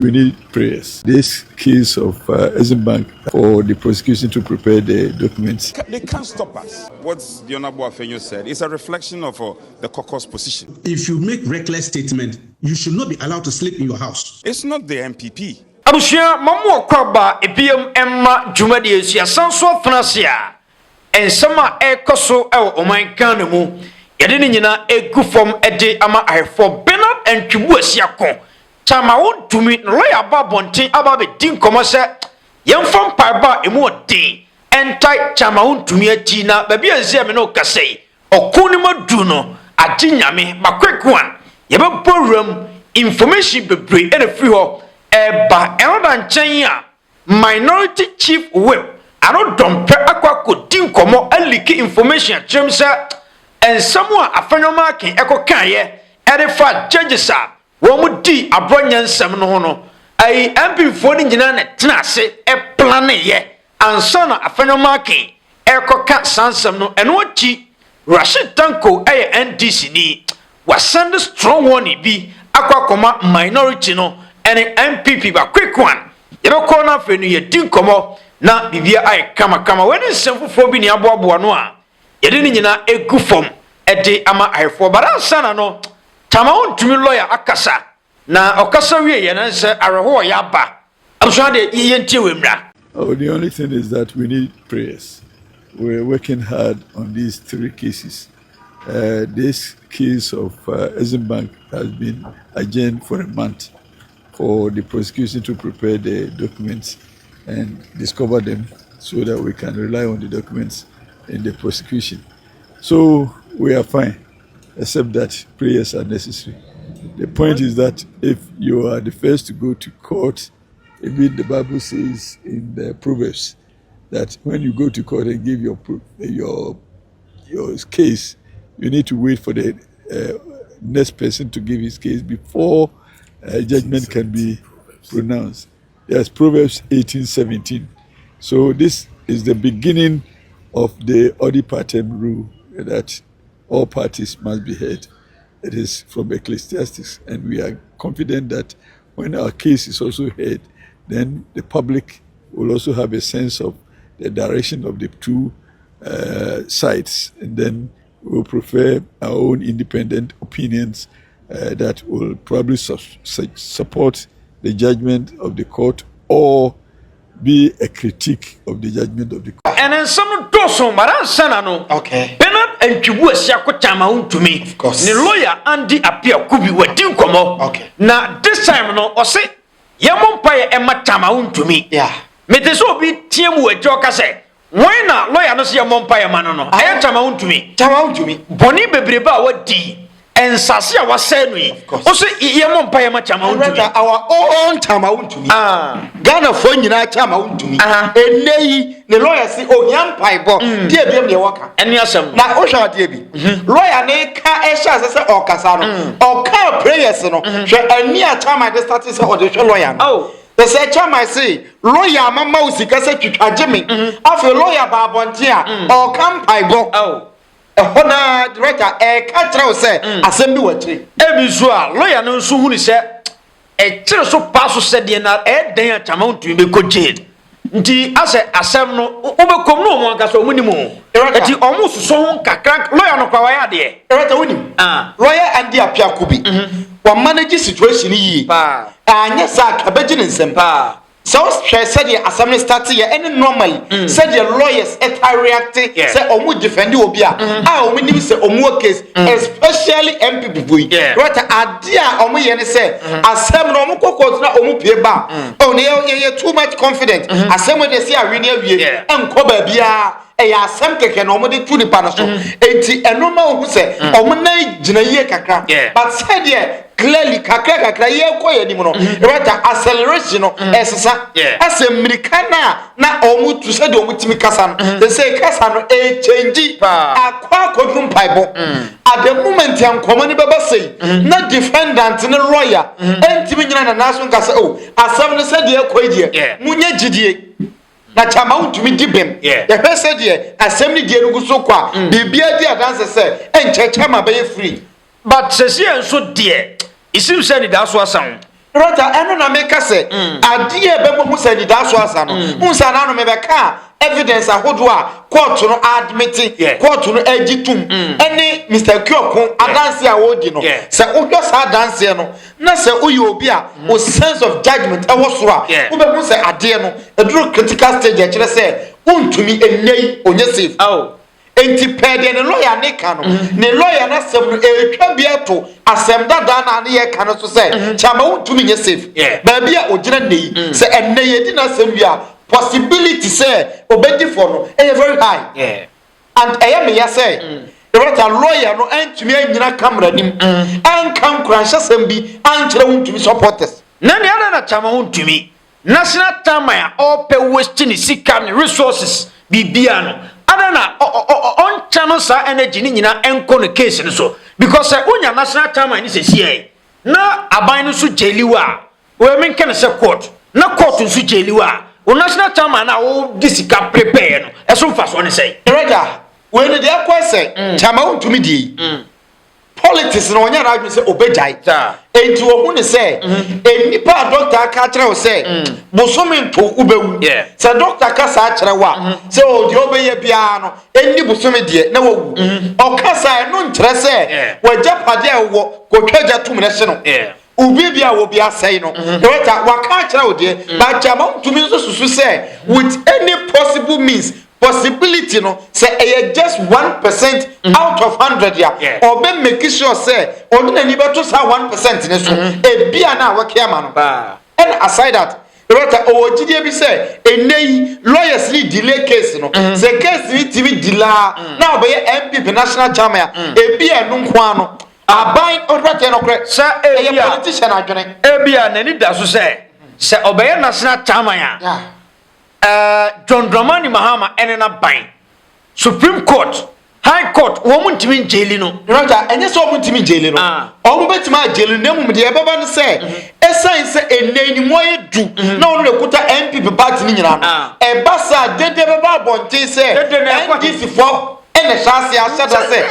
We need prayers. This case of Bank for the prosecution to prepare the documents. They can't stop us. What the Honorable Afenyo said is a reflection of the caucus position. If you make reckless statement, you should not be allowed to sleep in your house. It's not the MPP. Abushia mamu kwaba ebiem emma jumadi esia sanso francia ensama ekoso oman kan mu yede ni nyina egu fom ede ama ahefo Bernard Antwibu asiako chama Wontumi lawyer babonten ababe din komo se yemfom paiba emu ode entai chama Wontumi ati na babi anzia me no kasei okuni madu no aginyame makwekwan yebeboram information bebre ene free ho eba eldan chenya minority chief whip Anoh Dompreh akwa din komo aliki information chemsa ensamo a Afenyo makin ekokaye erefa judges a wo mudi Abronye nsem no ho no ai MP fo ni nyina na tenase e plan ye ansa na Afenyo makin ekoka sansem no eno achi Rashid Tanko NDC ni wasend strong one bi akwa koma minority no ene MPP ba quick one yebe ko na Afenyo ye din komo na bibia ai kama when nsem bi ni aboabo no a yede ni nyina egu fom ede ama ahefo baransa na no chama Wontumi lawyer akasa na okasa wie ye na se areho ya ba amso de ye ntie wemra. Oh, the only thing is that we need prayers. We're working hard on these three cases. This case of Bank has been adjourned for a month for the prosecution to prepare the documents and discover them so that we can rely on the documents in the prosecution. So we are fine, except that prayers are necessary. The point is that if you are the first to go to court, even the Bible says in the Proverbs that when you go to court and give your case, you need to wait for the next person to give his case before judgment can be pronounced. Yes, Proverbs 18:17. So this is the beginning of the Odi Partem rule that all parties must be heard. It is from Ecclesiastes, and we are confident that when our case is also heard, then the public will also have a sense of the direction of the two sides, and then we'll prefer our own independent opinions that will probably support the judgment of the court or be a critique of the judgment of the court. And then some doso maransana no. Okay. Bernard Antwibu asiako chama Wontumi. Of course. Ni lawyer Andy apia kubi wadin komo. Okay. Na this time no ose yemompa ye ema chama Wontumi. Yeah. Meteso obi tiemu wejo kase. Why na lawyer no se yemompa ye mano no. Aye chama Wontumi. Chama Wontumi. Boni bebreba wadi. Ensase a wasenu yi ose yemompa ye ma chama Wontumi. Our own chama Wontumi. Ghana for nyina chama Wontumi. Eneyi ne lawyer si ohia mpaibo die biem ne waka. Eni asem. Na o hwa de bi. Lawyer ne ka ehia se okasa no. Oka prayers no. Hwe ani a chama de start se o de hwe lawyer no. Oh. The say chama say lawyer mama usika se twitwaje me. Afi lawyer ba abonte a o kan paibo. Oh. Hona director ka kire o se asem bi wachire. Ebizu a lawyer no nso huni se kire so paso se de na den a chama Wontumi be ko jail. Nti ase asem no obekom no mo anka so omuni mo. Eti omo suso ho kakra lawyer no kwa ya de. Director woni. Lawyer Andy apia kubi. Wa manage situation yi. Anya sa kabeji nsem. So said the assembly started here any normally said the lawyers react say omu defend obi a omu nim say omu case especially MPP boy right adia omu ye ne say asem no omu court na omu pie ba oh ne too much confident asem dey say awi ne awie enko ba bia ya asem keke no omu dey tu ni pa no so enti enoma ohu say omu na gina ye kakra but said there clearly kakra ye ko ye nim no right acceleration no esesa as Americana na omu to say the omu timi kasa no they say kasa no change akwa kodum paibo at the moment yam komani baba say na defendant na lawyer entimi nyina na naso nkasa oh asam no say de ko die munye gidie na chama Wontumi dibem ye hwese de asam ni die no guso kwa bibia di adanse say enche chama be free but sesi enso de isim say ni da so asan Rota eno na meka se ade e bebo mu se dida so asa no unsa na no me beka evidence ahodo a court no admit court no agitum ene Mr. Kyoko adanse a wodi no se udwo sa adanse no na se uyi obi a o sense of judgment e wo so a wo be mu se ade no eduru critical stage e kire se untumi enei onye safe enti pede ne lawyer ne ka no ne lawyer na sem no etwa bia to asem dada na ne ye ka no so se chama untumi nye safe ba bia ogina nei se enne ye di na sem bia possibility say obedi for no e very high and eye me ya say the lawyer no antumi anyina camera nim an kan kranhya sem bi an kire untumi supporters na ne ana na chama untumi national time ya ope wasting sika ne resources bibia no adana on channel sa energy ni nyina enko no case ni so because unya national time ni se sie na aban no so jeliwa we men kan se court na court so jeliwa o national time na o disika prepare no eso mfa so ne sei rega we ne dey kwese chama untumi di politics no onya na say obejai enti wo hu ne say enipa doctor aka kire wo say busumi nto ubewu say doctor ka sa kire wa say o di obeye bia no eni busumi de na wo o ka sa no nkire say wajapade wo kotwaja tum ne hye no ubi bia wo bia say no doctor wa ka kire wo de ba jama ntumi so susu say with any possible means possibility no say just 1% out of 100 ya or be make sure say on na ni beto say 1% ne so e bia na wa kiama no and aside that rota o jide bi say enei lawyers ni delay case no say case ni tv dila na obe MPP national chairman e bia no nko ano aban rota no kre say e politician adwene e bia na ni da so say obe national chairman ya John Dramani Mahama enena ban Supreme Court High Court wo muntimi jeli no Roger enye so muntimi jeli no o mu betima jeli no mu de beba no say esan se eneni mo edu na onu le kuta MPP party ni nyina no e basa dede beba bonte say NDC for ene chance ya sada say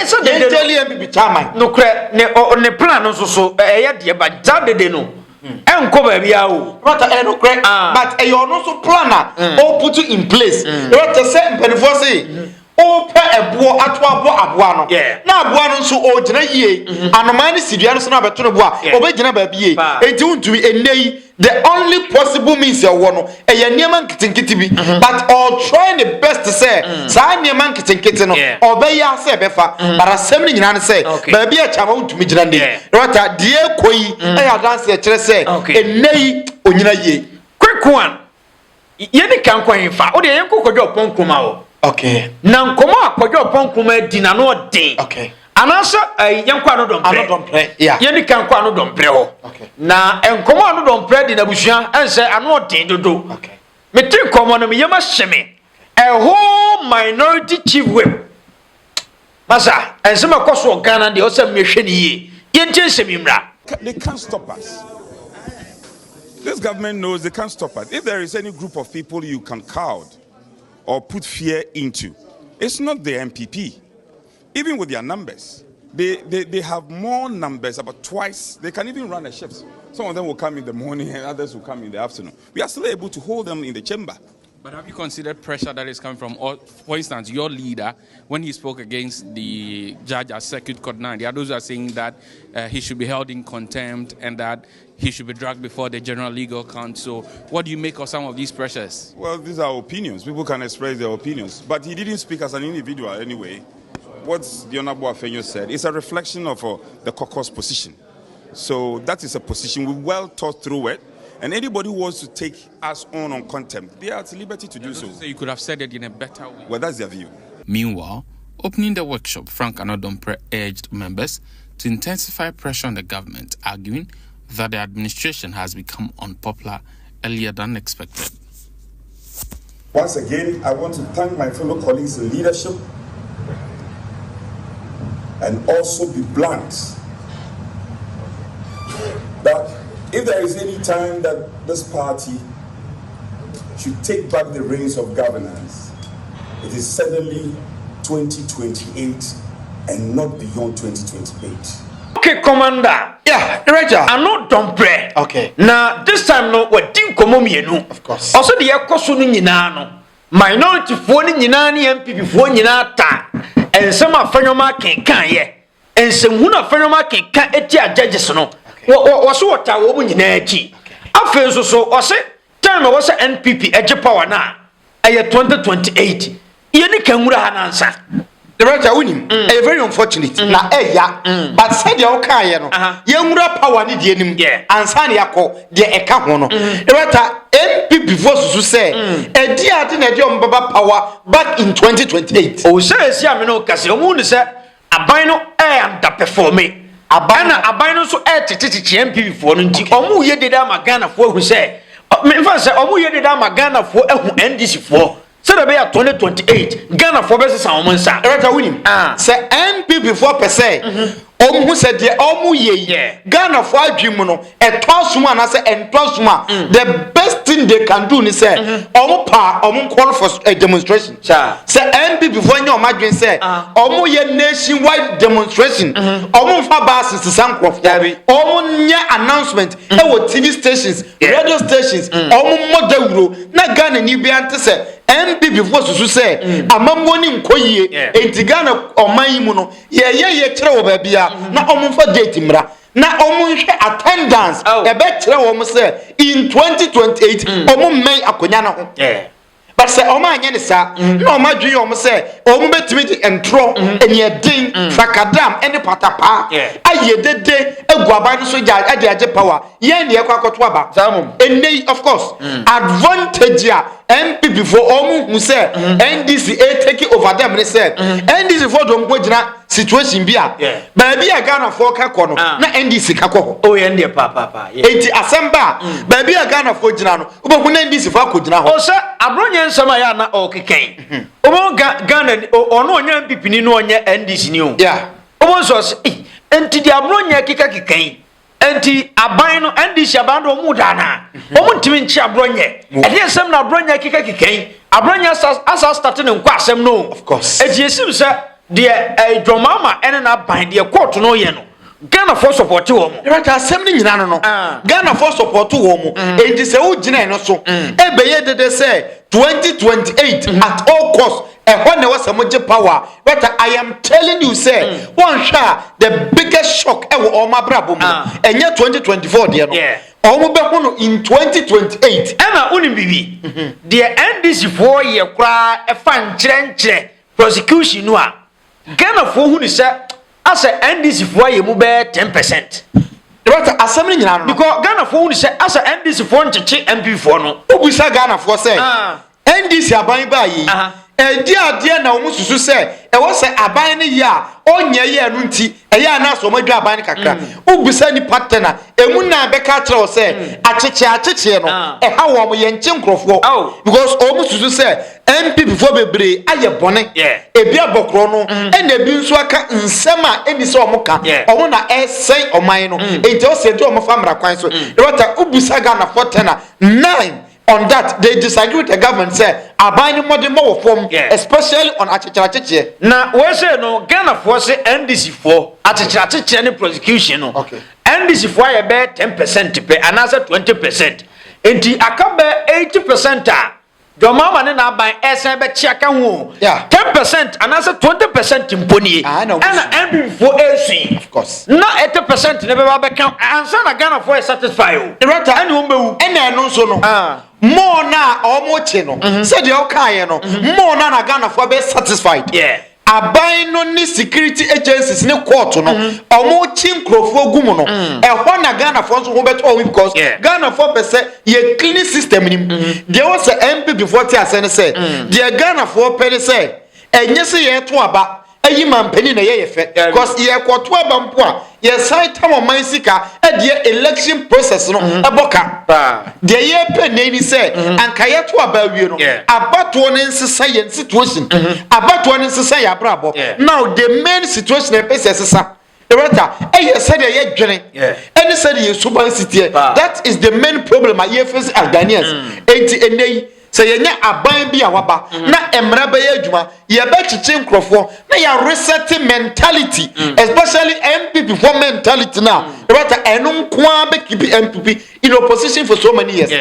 jeli MPP chairman no kre ne plan no so eye de ba dede no enko ba bia o what no correct but you no so planner all put in place what to say mpenifo say o pa ebo ato abo no na abo no so o gina yie anoma ni sidua no so na beto no bo a o be gina ba bie enti untumi enei the only possible means ya wo no eye niam nkitinkiti bi but all trying the best to say sa niam nkitinkiti no o be ya say be fa bara sem ni nyina ne say ba bia chama untumi gina ndey what die koyi e advance e kire say enei onyina yie quick one ye ni kan kwan fa o de yen kokodwo ponkuma o okay na nkomo akwadwo ponkuma di na no de okay anasa yenkwa no dompreh ye ni kan kwa no dompreh ho na enkomo no dompreh di na busua ense ano de dodo okay metri komo no me yema hyeme a whole minority chief whip masa ense makoso Ghana de o se mehwe ni ye yentie semimra they can't stop us. This government knows they can't stop us. If there is any group of people you can cowed or put fear into, it's not the MPP. Even with their numbers, they have more numbers, about twice. They can even run a shift. Some of them will come in the morning and others will come in the afternoon. We are still able to hold them in the chamber. But have you considered pressure that is coming from, for instance, your leader, when he spoke against the judge at Circuit Court 9, there are those who are saying that he should be held in contempt and that he should be dragged before the General Legal Council. What do you make of some of these pressures? Well, these are opinions. People can express their opinions. But he didn't speak as an individual anyway. What the Anoh Afenyo said is a reflection of the caucus position. So that is a position we well thought through it. And anybody who wants to take us on contempt, they are at liberty to do so. So you could have said it in a better way. Well, that's their view. Meanwhile, opening the workshop, Frank Anoh Dompreh urged members to intensify pressure on the government, arguing that the administration has become unpopular earlier than expected. Once again, I want to thank my fellow colleagues in leadership and also be blunt that if there is any time that this party should take back the reins of governance, it is suddenly 2028 and not beyond 2028. Okay, Commander, Yeah, Raja. Anoh Dompreh. Okay. Now this time no we din komo mienu. Of course. Also the ekoso no nyina no. Minority fo ni nyina ni MPP fo nyina ta. Ensem afanyoma kenkan ye. Ensem hu na afanyoma kenkan eti a judges no. Wo so wota wo mu nyina achi. Afen so ose time wo se NPP eje power na. Eye 2028. Ye ni kanwura hanansa. The Raja winning, very unfortunate. Na but said the okay, no. Young power ni the enemy, and Sani Yako, the Eka Hono. The Raja MP before to say, a dear didn't Baba power back in 2028. Oh, says Yamino Casiomun said, Abino and the performing. Abino so air to MP for Omu Yedida Magana for who say, Omu Yedida Magana for NDC for. So the year 2028, Ghana for versus Samansa. Erata winning. Say MP before per se. Who said the Omu ye Ghana for Jimono, a tosuma and I say and tosuma. The best thing they can do is say Omu pa Omu call for a demonstration. Say MP before your imagine say Omu ye nationwide demonstration. Omu fa basis to Sankof. Omu nya announcement. TV stations, radio stations. Omu model na Ghana ni be ante say MP before to say amamoni nkoyie enti Ghana oman mu no ye kire wo ba bia na omfa date mra na omunhwe attendance e be kire wo say in 2028 men akonya na ho but say omanye ne sa na omadwe yo say betimi di entro enye din fakadam ene patapa aye dede eguaban so ja ade power ye ne yakwakoto aba ene of course advantage MP before who say NDC take over them they say NDC for don't go jina situation bia baby a Ghana for ka kono na NDC ka ko oh ye papa enti asamba baby a Ghana for jina no obo na NDC for ko jina ho o say abronye nsama ya na okeken obo Ghana ono onya MPP ni no onya NDC ni o obo so enti di abronye keken enti aban no NDC aban do mu dana omu ntimi nchi abronye ede asem na abronye keken abronye asa start ne nkwa asem no of course edi esim se de dwomama ene na ban de court no ye no Ghana for support wo mu right asem ni nyina no Ghana for support wo mu enti se wo gina no so ebeye dede say 2028 at all cost when there was a much power, but I am telling you, say, one shot the biggest shock ever on my brabo, and yet 2024, dear, in 2028, Emma Unibibi, the NDC 4 year cry a fan trench prosecution. Ghana for who is said, as a NDC 4 year move 10%. Right, assembly because Ghana for who is said, as a NDC 4 MP for no, who say Ghana for say, NDC aban bayi. Dia na omu susu se e wo se aban ne ya onye ye no nti e ya na so madwa aban kakra ubisa ni partner emu na be ka kire wo se acheche no e ha wo mo ye nche nkrofo because omu susu se MP before bebre aye bone e bia bokro no e na bi nso aka nsema eni se omu ka omu na e sei oman no enti o se de omu famra kwan so e wata ubisa ga na 49 on that they disagree with the government say abani modern more form especially on achiche na we say no Ghana for say NDC for achiche any prosecution no NDC for ya be 10% pe another 20% enti akabe 80% Jomama ne na ban esen be chiaka hu 10% another 20% imponi and NDC for AC of course na 80% ne be ba kan ansa na Ghana for satisfy o director ani wo bewu ena no so no more na omoche no said the okay no more na Ghana for be satisfied aban no ni security agencies ni court no omochi nkrofo gumu no ehwo na Ghana for so ho beto because Ghana for be say ye clean system ni there was a MP before ti asene say the Ghana for pe say enye se ye to aba ayi mampani na ye fe because ye kwoto aba mpo a ye site tam man sika e de election process no eboka de ye pe na ni say anka ye to aba wie no abato ne nsesa ye situation abato ne nsesa ya brabo now the main situation e pese sesa Erata, said ye dwene. Said ye suban city. That is the main problem I face as Ghanaians. Enti enei sɛ yɛnya aban bi a waba na emra bɛyɛ adwuma yɛbɛkyekye nkrɔfoɔ na yɛ reset mentality especially MPP for mentality now but ɛno nkoa bɛ keep MPP in opposition for so many years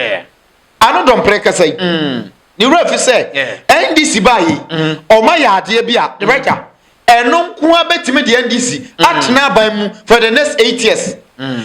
Anoh Dompreh kasa yi ni wura fi sɛ NDC ba yi ɔma yɛ adeɛ bi a director ɛno nkoa bɛtumi de NDC atena aban mu for the next 8 years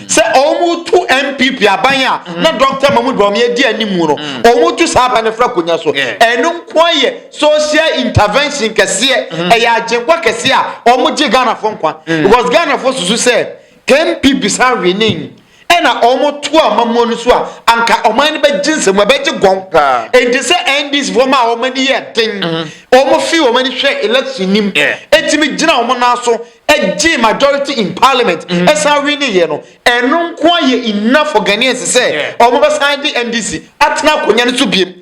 say omu to MPP abanya na Dr. Mahmoud Bawumia di animu no omu to sa aban fra konya so eno nkwaye social intervention kese e ya agenkwa kese a omu je Ghana fo nkwa because Ghana fo susu say MPP sa winning ena omu to amamo no so a anka oman be ginse mo be je gon and say NDC for ma oman ye den omu fi oman hwe election nim etimi gina omo na so a majority in parliament esa winning ye no eno nkwaye enough for Ghanaians say omo be sign the NDC atna konya no so biem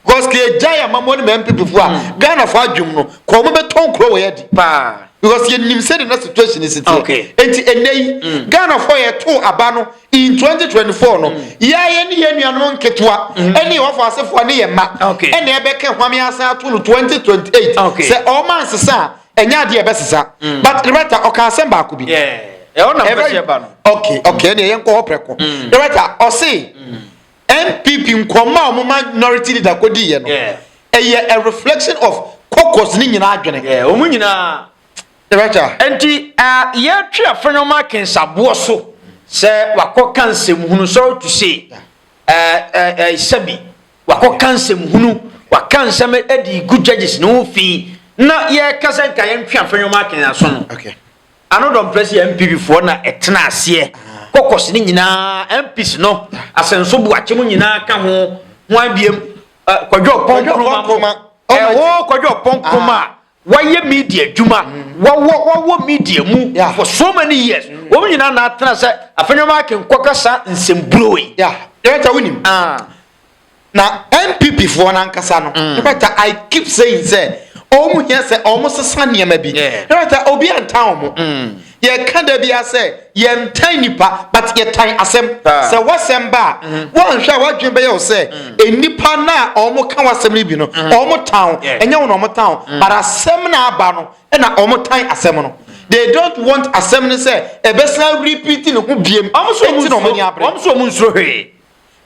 because ke jaya amamo no MPP fo a Ghana fo adwum no ko omo be ton kro wo ye di pa because you nim say the situation is it enti enei Ghana for ye to aba no in 2024 no ya ye ni ye nuanom nketewa eni wo for asefo ne ye ma eni e be ke hwame asa to no 2028 say all man sesa enya de e be sesa but director o kan sem ba ko bi e ona be ba no okay ne ye nko opreko director o say MPP nkoma o minority leader ko di ye no e ye a reflection of caucus ni nyina adwene o mu nyina director enti ye twa Afenyo makin sabo so se wakoka nsem hunu so to say sabi wakoka nsem hunu waka nsem edi good judges no fi na ye kasa nka ye twa Afenyo makin aso no okay Anoh Dompreh MPP for na etena ase kokos ni nyina MPs no asenso bu akyem nyina ka ho abiem kwadwo ponkroma kwadwo ponkroma why media juma what media mu for so many years wo nyina na atena say Afenyo makin kokasa nsembroyi director winim na MPP for na nkasa no director I keep saying say omu here say omu sesa niam bi director obi antan omu ye kan da bia say ye ntan nipa but ye tan asem say wasem ba won hwa wadwen be ye say enipa na omu kan wasem ni bi no omu tan enye won omu tan but asem na aba no na omu tan asem no they don't want asem ni say e be say repeating no ho biem omu so mu nsuro he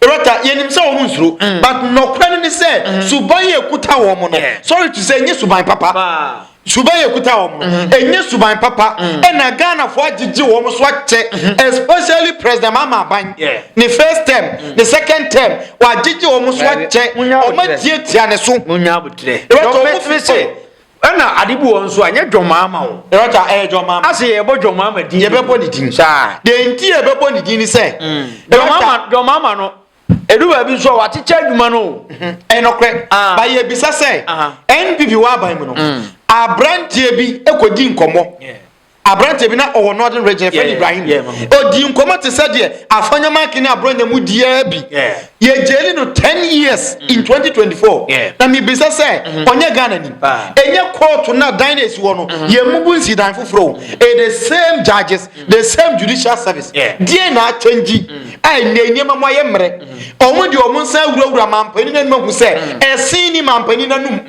Rota yenim say omu nsuro but no kwan ni say suban ye kuta wo mo no sorry to say nye suban papa suban ye kuta wo mo enye suban papa na Ghana for agigi wo mo so ache especially President Mama Ban the first term the second term wa agigi wo mo so ache o ma tie ne so munya abutre rota omu say na adibu won so anya dwoma ama wo rota dwoma ama ase ye bo dwoma ama din ye bebo ni din sa de nti ye bebo ni din ni say dwoma ama no eduwa bi so wateche adwuma no enokre ba ye bisa say NPP wa ban mu no abrantie bi ekodi nkomo abrantie bi na owo northern region Fred Ibrahim odi nkomo te se de Afenyo makin Abronye mu dia bi ye jeli no 10 years in 2024 na mi bisa say onye Ghana ni enye court na dynasty wo no ye mubu nsidan foforo the same judges the same judicial service die na change ai ne nyema mo ye mre omo di omo nsa wurawura mampani na nmahu say esin ni mampani na num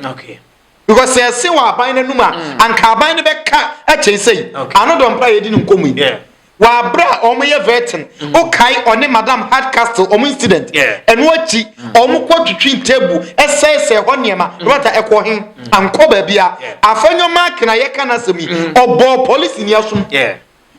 because say se wa aban na num a anka aban ne beka a chen say Anoh Dompreh edi nkomu yi wa bra omo ye vetin o kai one madam hard castle omo incident eno achi omo kwatwitwi table esese ho niema rota ekwo hin anko ba bia Afenyo makin na ye kana semi obo police ni asum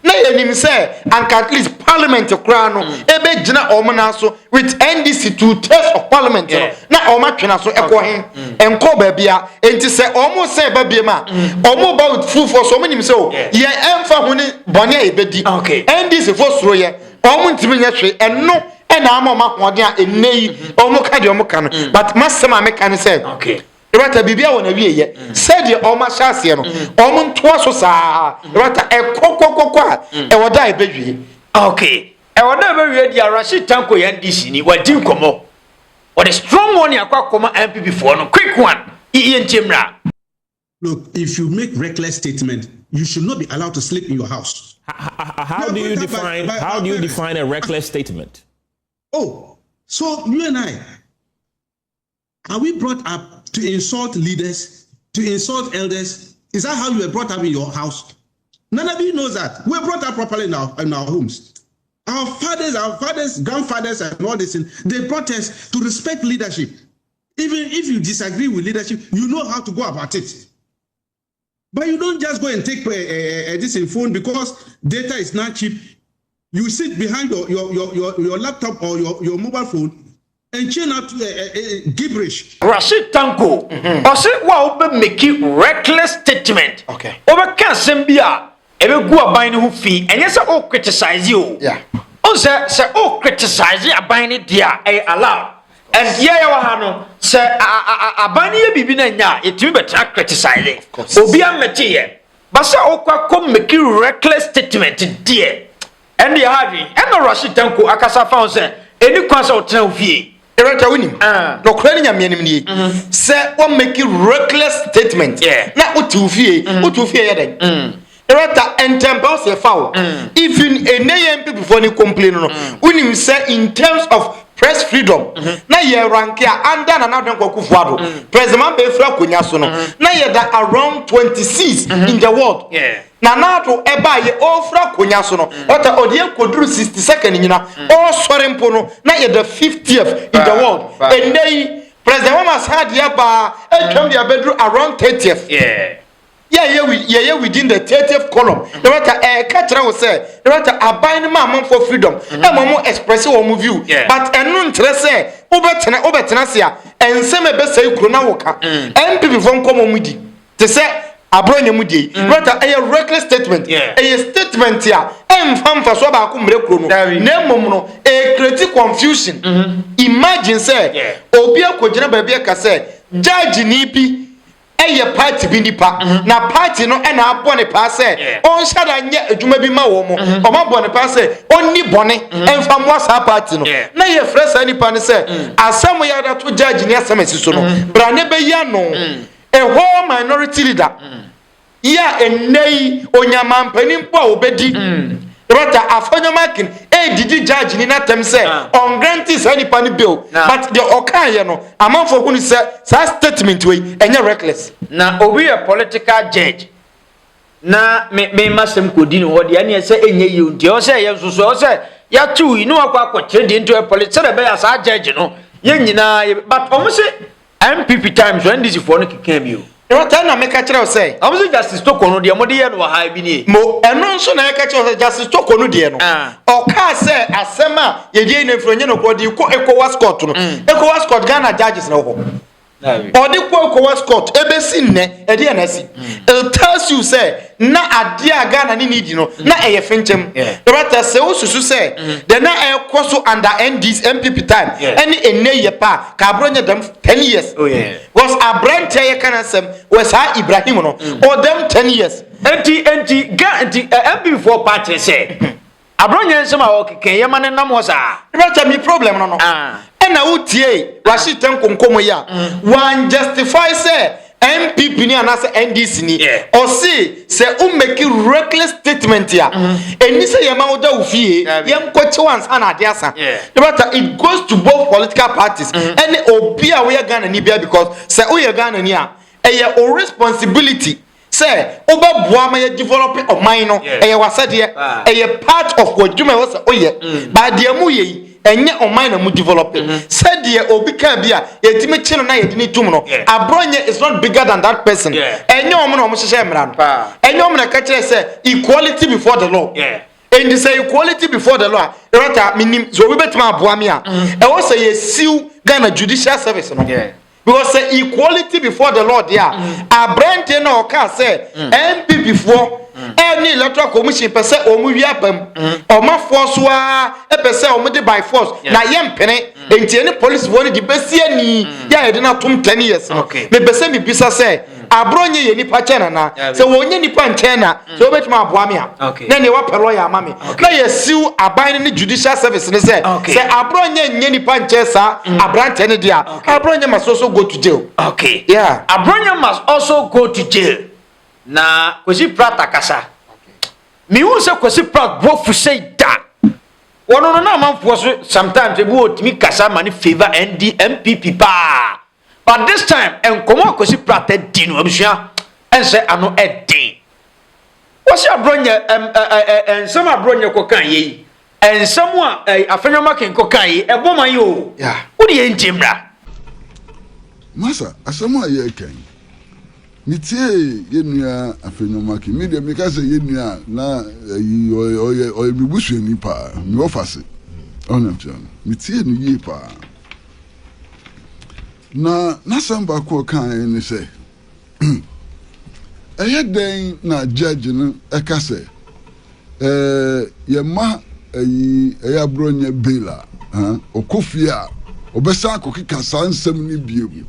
na yenim say and at least parliament kra no ebe gina omo na so with NDC to test of parliament na omo twena so ekwo hen enko ba bia enti say omo say ba bia ma omo ba with full force omo nim say o ye emfa ho ni bone a ebedi NDC for soro ye omo ntimi nya hwe eno na ama ma hoden a enei omo ka de omo ka no but masema me kan say Rata bibia wona wieye said ye o ma hyase no o mo nto so saa rata ekokokokwa e woda e bedwie e woda e bewie dia Rashid Tanko ya NDC ni wadi nkomo what a strong one yakwa MPP for no quick one entimra. Look, if you make reckless statement, you should not be allowed to sleep in your house. How do you define a reckless statement? Oh, so you and I Are we brought up to insult leaders, to insult elders? Is that how you were brought up in your house? None of you knows that. We're brought up properly in our homes. Our fathers, grandfathers, and all this, they brought us to respect leadership. Even if you disagree with leadership, you know how to go about it. But you don't just go and take this in phone because data is not cheap. You sit behind your laptop or your mobile phone and chain out gibberish. Rashid Tanko, ose wa obe make reckless statement. Okay. Obe kan sembia ebe gu aban ne ho fi. Enye se o criticize you. Yeah. On se o criticize aban ne dia e allow. And yeah wa ha no se aban ne bibi na nya etimi betra criticize. Obi amete ye. Ba se o kwa make reckless statement dia. And the hardly and Rashid Tanko akasa fa on se eni kwa se o tena ofie. Erata winim. No kwani nya mianim ni. Say one make reckless statement. Na utufie ye den. Erata entempo se foul. Even a MP before ni complain no. Winim say in terms of press freedom. Na ye rank ya under na na Kufuado. President be fra konya so no. Na ye da around 26 in the world. Na to eba ye ofra konya so no ota odie koduru 62nd nyina o sore mpo no na ye the 50th in the world and dey president Obama had ya ba etwam dia bedru around 30th yeah within the 30th column the matter ka kire wo say the matter aban ma amon for freedom e mo express wo view but enu ntre say obetena se a ensem ebe say kuro na wo ka MPP von komo mudi te say Abronye mudi but a reckless statement a statement here emfamfa so ba ko mrekro no na mom no a create confusion imagine say obi akogina ba bia ka say judge ni bi eye party bi nipa na party no e na abone pa say on shada nye adwuma bi ma wo mo o ma bone pa say onni bone emfam wa sa party no na ye fresh nipa ne say asem ya da to judge ni asem asiso no bra ne be ya no a whole minority leader. Yeah, and nay, Onyama Penimpo obedi. Rata Afenyo makin, did judge in that time say, on grantees any penny bill, but the Okaya no, among for who say, statement way, and you're reckless. Now, we a political judge. Na me masem kodini wodi ani say enye you nti o say ye so say ya tu inu akwa trade into a political be as a judge no ye nyina but o say MPP times when this for no kikan bi o e wata na me ka kire o say o say justice to kono de mo de ye no ha bi ni mo eno nso na ye ka kire o say justice to kono de no o ka say asema ye de na fronye no ko de ko ECOWAS court no ECOWAS court Ghana judges na ho or the ECOWAS court ebesi nne e de na si it tells you say na ade a Ghana ni need no na e ye finchem but say o susu say the na e koso under NDC MPP time any enne ye pa ka Abronye dem 10 years was Abrante ye kana sem was ha Ibrahim no or them 10 years anti MPP for party say Abronye nsema o keke ye mane nam ho sa but me problem no na utie Rashid Tanko nkomo ya one justify say MPP ni anase NDC ni or say make reckless statement ya eni say yema oda ufie yem kwache once ana adiasa but it goes to both political parties and obi a we Ghana ni bia because say o ye Ghana ni a o responsibility say obaboa ma ye develop of mine no wasade part of what you may was but the amu ye enye online na mu develop said the obi ka bia yetime chino na yedini tum no Abronye is not bigger than that person enye omo na omo hye mra no enye omo na ka kire say equality before the law and say equality before the law rata minim so we betima aboa me a e wo say yesiu Ghana judicial service no because say equality before the law there Abrante na o ka say MPP for any electoral commission per se omu wi abam o ma force wa e per se omu de by force na ye mpene enti any police woni di besi ani ya e de na tum 10 years me be se me bisa say Abronye ye nipa chena na se wonye nipa nchena so obetuma aboa me a na ne wa pelo ya ama me na ye siu aban ne judicial service ne say Abronye nye nipa nchesa Abrante ne dia Abronye must also go to jail Abronye must also go to jail na Kwesi Pratt akasa mi won se Kwesi Pratt bo fu say da wono no na manfo so sometimes e bo otimi kasa mani favor MPP pa But this time, and Komoko Pratt Dino Abusha and say Anoh Edin. What's your Abronye and some Abronye Kokai and someone Afenyo making Kokai, a woman you. Yeah. What do you in Jimra? Masa, asama ye ken. Mitie ye nua Afenyo maki. Me de me ka say ye nua na o bibusu ni pa. Me ofase. Onam chan. Mitie no ye pa. Na samba ko kan ni say. Eye den na judge no e ka say ye ma Abronye Bela okofia obesa akokika sansem ni biem.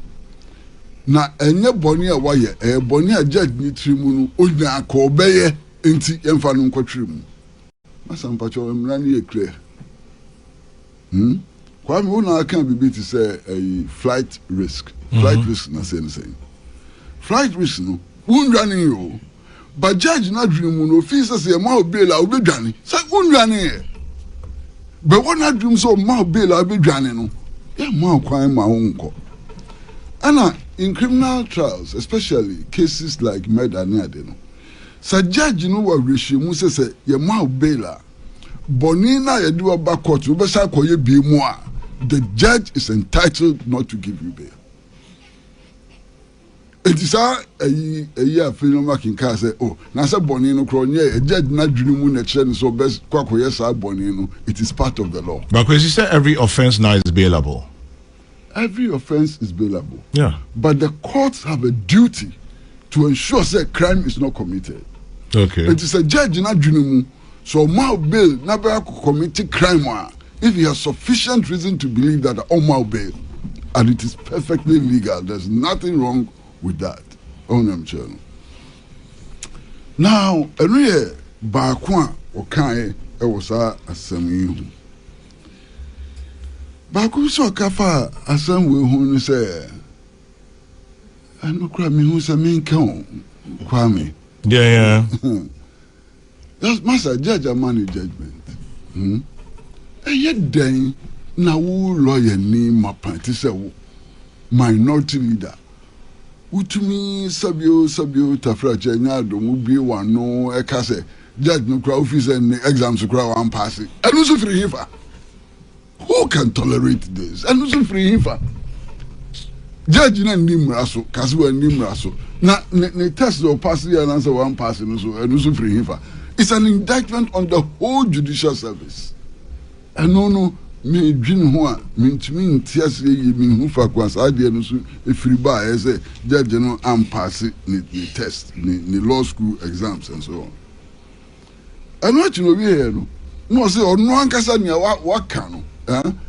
Na enye boni a waye boni a judge ni trimu no onya akobeye enti yemfa no nkotwiremu masamba cho emra ni ekre kwa mi wona kan bibi ti say flight risk na say flight risk no unrani yo but judge na dream no fi say ma obela obedwane say unrani but one na dream so ma obela obedwane no ya ma kwan ma wonko ana in criminal trials, especially cases like murder and adeno, so judge no wa reshimu say ye ma bail bonina ye do back court we say koye bi mu a the judge is entitled not to give you bail. It is a Afenyo making car say oh na say bonino kro nye judge na dwunu mu na kire so best kwakoye sa bonino. It is part of the law. But because you say every offense now is bailable. Every offense is bailable. Yeah. But the courts have a duty to ensure that crime is not committed. Okay. It is a judge in Adjunumu. So Mao bail never committed crime if he has sufficient reason to believe that Mao bail. And it is perfectly legal. There's nothing wrong with that. Now, Enriye Bakwa Okaye Ewosa Asamihu. Baku so kafa asem we hu ni say anu kra mi hu say me nkan kwa me. Yeah. That's master judge a man judgment. Eye den na wo lawyer ni mapanti say wo minority leader. Wontumi sabio tafra che nya do mu bie wano e ka say judge no kra officer ni exams kra wan pass. Anu so free hifa. Who can tolerate this? And also free him. Judge na nimraso, kaswa nimraso. Na ne test or pass the answer one passing so and also free him. It's an indictment on the whole judicial service. And no me dream ho a mentumi ntiase ye me hu fa kwasa ade no so e free ba e say judge no am pass ni test ni law school exams and so on. And what you know we here no say ono ankasa nia wa ka no.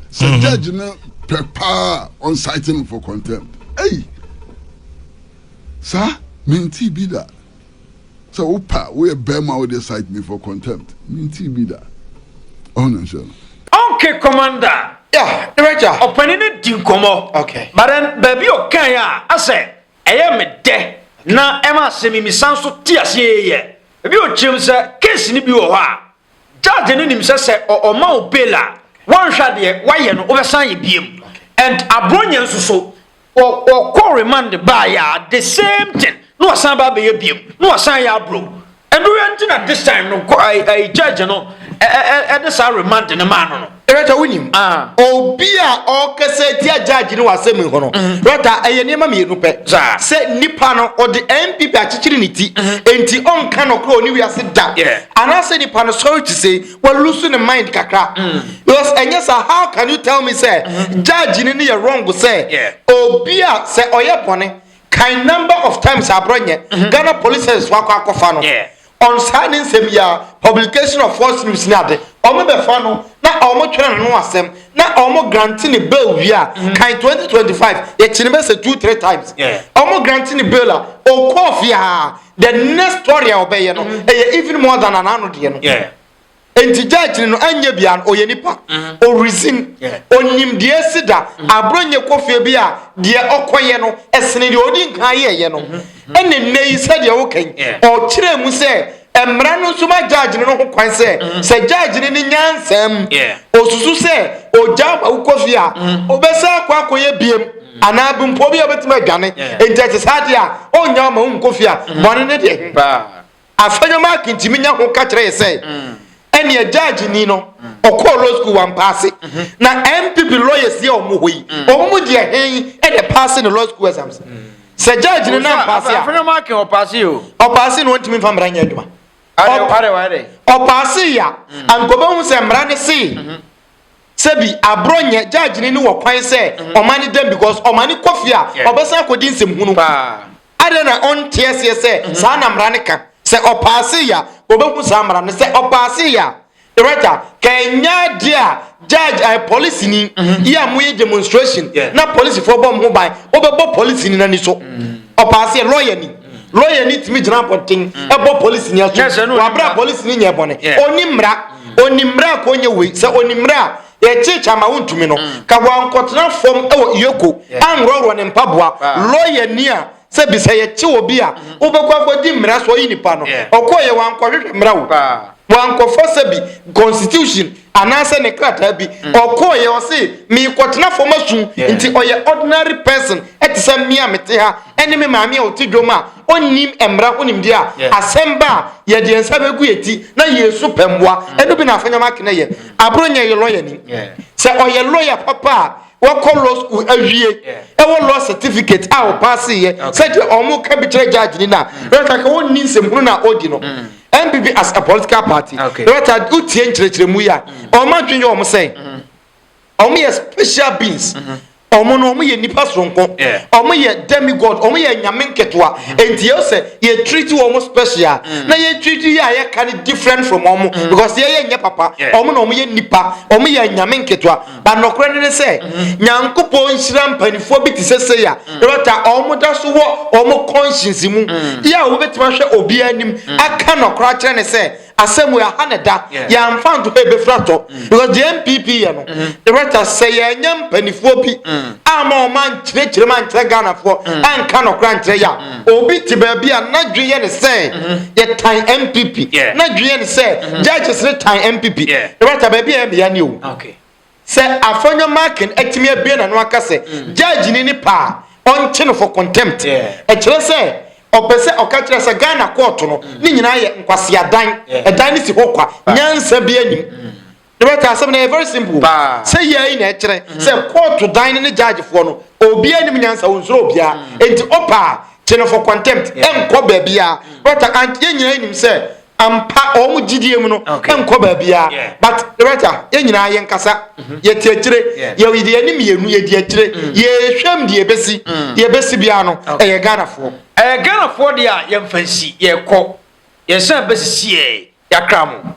So judge no prepare on citing for contempt. Hey, sir, minti be that. So opa we bema we cite me for contempt. Minti be that. Oh no, sure. Okay, commander. Yeah, director. Opening dinkomo. Okay. But then baby okanya I say I am a de na ema semi mi sanso ti ase ye. Baby o chim say case ni bi wo ha. Judge ni nim say o ma obela. One shot there, why you know, oversign ye beam. And Abronye so or call remand by the same thing. No samba be a beam, no assign ya bro. And we enter at this time, no, I judge, no, and this are remand in a man. Director William. Obia or Cassetia judge no assembly hono. Rata a name me no pe. Say Nipano or the MPP at Trinity and on cano crow we are sit down. And I said Nipano sorry to say, well losing the mind kakra. Because and yes, how can you tell me say judge in any wrong will say Obia say oyepone kind number of times Abronye Ghana police has wako fano. On signing some publication of false news nade omo be fano na omo twere no asem na omo granting the bill via kind 2025 e chine be say 2-3 times omo granting the bill o kofia the next story obey no even more than an anno de no enti judge no anya bia o ye nipa o reason onim de sida Abronye kofia bia de okoye no esene de odi nkan ye no ene nei said ye wokan o kire mu say emra no so ma judge no ho kwan se judge ni nyansam osusu se oja ma ukofi a obesa kwa akoye biem ana bimpo bi obetima adwane enti sade a onya ma unkofi a bone ne de ba Afenyo ma kintimi nya ho ka kire se ene judge ni no okọ law school wan pass na MPP lawyers ye omuhoyi omu de hen e de pass in law school exams se judge ni na pass ya Afenyo ma kin o pass yo o pass no ntimi fa mra nya aduma are o pass ya ankoba hu se mra ne se sebi abronye judge ni wo kwan se o mani dem because o mani kofia obesa akodi nsem hunu are na on TSS se sa na mra ne ka se o pass ya obeku sa mra ne se o pass ya director kenya dia judge police ni ya mu demonstration na police for bom ho ban obebo police ni na ni so o pass ya lawyer ni timi jina pontin ebo police ni aso wa bra police ni nyebone onimra ko nye we se onimra ye chicha ma Wontumi no ka wankotena form ewo yeko anroro ne mpaboa lawyer ni a se bi se ye chi obi a obekwa akodi mra so yi nipa no okoye wankohwehwe mra wo wankofo se bi constitution anase ne krata bi okoye o se mi kotena form asu nti oye ordinary person etisa mi amete ha ene me maami a otidwoma onim emra onim dia asemba ye de ensa begu eti na yesu pemboa enu bi na Afenyo ma kene ye Abronye ye lawyer ni se oye lawyer papa we call law school awie e wo law certificate a o pass ye se de omo ka bi kire judge ni na reka ka woni nsem hunu na odi no MPP as a political party reka utie nkyerɛkyerɛ mu ya o ma dwenye o mo say o mo ye special beings omo no omo ye nipa sonko omo ye demigod omo ye nyame nketwa enti ye say ye treat omo special na ye treat ya ye can different from omo because ye nye papa omo no omo ye nipa omo ye nyame nketwa ba nokore ne say nyankopo nhira mpanifo bi ti sese ya rota omo da so wo omo conscience mu ya wo betima hwe obi anim aka nokora kire ne say asemu ya haneda ya mfanto ebe frato because the MPP ye no the rota say ye nyam panifo bi ama o man chire man chire Ghana for anka nokora nchire ya obi ti ba bia na dweye ne say ye tan MPP na dweye ne say judges re tan MPP the rota ba bia me ya ni o say Afenyo makin etimi abie na no aka say judge ni pa on chine for contempt e chire say opese okachira se Ghana court no ni nyina ye nkwase adan edan ni si hokwa nyansa bi anim the better asem na very simple say ye na ekire say court dan ni judge for no obi anim nyansa wonsoro obia enti opa chine for contempt enko ba bia better ant ye nyina anim say ampa omu gidie mu no enko ba bia but the better ye nyina ye nkasa ye tiekire ye wi de anim yenu ye di akire ye hwam de ye besi bia no ye Ghana for Ghana for dia ye mfansi ye kɔ ye san besisi ye yakra mo